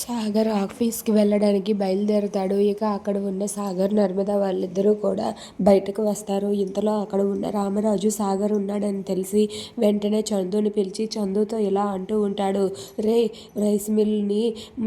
సాగర్ ఆఫీస్కి వెళ్ళడానికి బయలుదేరుతాడు. ఇక అక్కడ ఉన్న సాగర్, నర్మద వాళ్ళిద్దరూ కూడా బయటకు వస్తారు. ఇంతలో అక్కడ ఉన్న రామరాజు సాగర్ ఉన్నాడని తెలిసి వెంటనే చందుని పిలిచి చందుతో ఇలా అంటూ ఉంటాడు. రైస్ మిల్ని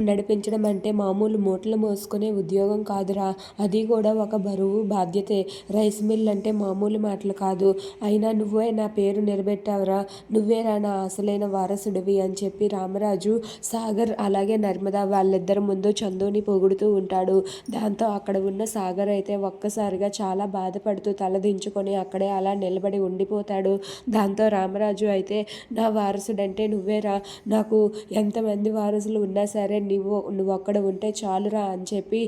నడిపించడం అంటే మామూలు మూటలు మోసుకునే ఉద్యోగం కాదురా, అది కూడా ఒక బరువు బాధ్యతే. రైస్ మిల్ అంటే మామూలు మాటలు కాదు. అయినా నువ్వే నా పేరు నిలబెట్టావురా, నువ్వేరా నా అసలైన వారసుడివి అని చెప్పి రామరాజు సాగర్ అలాగే నర్మద వాళ్ళిద్దరి ముందు చందుని పొగుడుతూ ఉంటాడు. దాంతో అక్కడ ఉన్న సాగర్ అయితే ఒక్కసారిగా చాలా బాధపడుతూ తలదించుకొని అక్కడే అలా నిలబడి ఉండిపోతాడు. దాంతో రామరాజు అయితే నా వారసుడంటే నువ్వేరా, నాకు ఎంతమంది వారసులు ఉన్నా సరే నువ్వొక్కడ ఉంటే చాలురా అని చెప్పి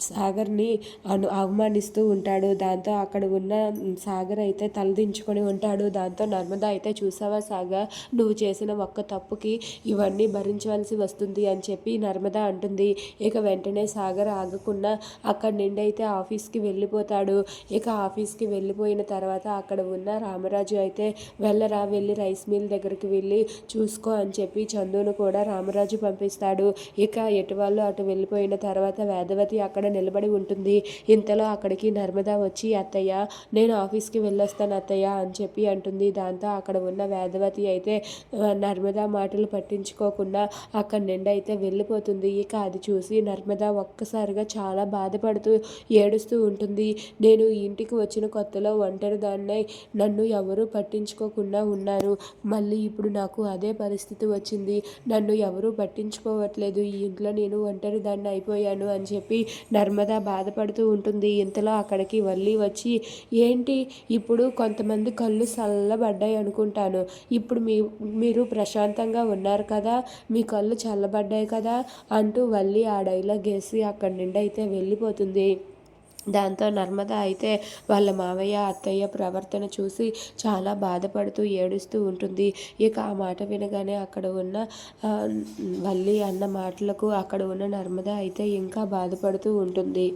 సాగర్ని అవమానిస్తూ ఉంటాడు. దాంతో అక్కడ ఉన్న సాగర్ అయితే తలదించుకొని ఉంటాడు. దాంతో నర్మద అయితే చూసావా సాగర్, నువ్వు చేసిన ఒక్క తప్పుకి ఇవన్నీ భరించవలసి వస్తుంది అని చెప్పి నర్మద అంటుంది. ఇక వెంటనే సాగర్ ఆగకుండా అక్కడి నుండి అయితే ఆఫీస్కి వెళ్ళిపోతాడు. ఇక ఆఫీస్కి వెళ్ళిపోయిన తర్వాత అక్కడ ఉన్న రామరాజు అయితే వెళ్ళి రైస్ మిల్ దగ్గరికి వెళ్ళి చూసుకో అని చెప్పి చందును కూడా రామరాజు పంపిస్తాడు. ఇక ఎటు వాళ్ళు అటు వెళ్ళిపోయిన తర్వాత వేదవతి అక్కడ నిలబడి ఉంటుంది. ఇంతలో అక్కడికి నర్మద వచ్చి అత్తయ్య, నేను ఆఫీస్కి వెళ్ళొస్తాను అత్తయ్య అని చెప్పి అంటుంది. దాంతో అక్కడ ఉన్న వేదవతి అయితే నర్మద మాటలు పట్టించుకోకుండా అక్కడి నుండి అయితే వెళ్ళిపోతుంది. ఇక అది చూసి నర్మద ఒక్కసారిగా చాలా బాధపడుతూ ఏడుస్తూ ఉంటుంది. నేను ఈ ఇంటికి వచ్చిన కొత్తలో ఒంటరిదాన్నై నన్ను ఎవరూ పట్టించుకోకుండా ఉన్నాను. మళ్ళీ ఇప్పుడు నాకు అదే పరిస్థితి వచ్చింది. నన్ను ఎవరూ పట్టించుకోవట్లేదు. ఈ ఇంట్లో నేను ఒంటరిదాన్ని అయిపోయాను అని చెప్పి నర్మద బాధపడుతూ ఉంటుంది. ఇంతలో అక్కడికి వల్లి వచ్చి, ఏంటి ఇప్పుడు కొంతమంది కళ్ళు చల్లబడ్డాయి అనుకుంటాను, ఇప్పుడు మీరు ప్రశాంతంగా ఉన్నారు కదా, మీ కళ్ళు చల్లబడ్డాయి కదా అంటూ వల్లి ఆ డైలాగ్ వేసి అక్కడి నుండి అయితే వెళ్ళిపోతుంది. దాంతో నర్మద అయితే వాళ్ళ మావయ్య అత్తయ్య ప్రవర్తన చూసి చాలా బాధపడుతూ ఏడుస్తూ ఉంటుంది. ఇక ఆ మాట వినగానే అక్కడ ఉన్న వల్లి అన్న మాటలకు అక్కడ ఉన్న నర్మద అయితే ఇంకా బాధపడుతూ ఉంటుంది.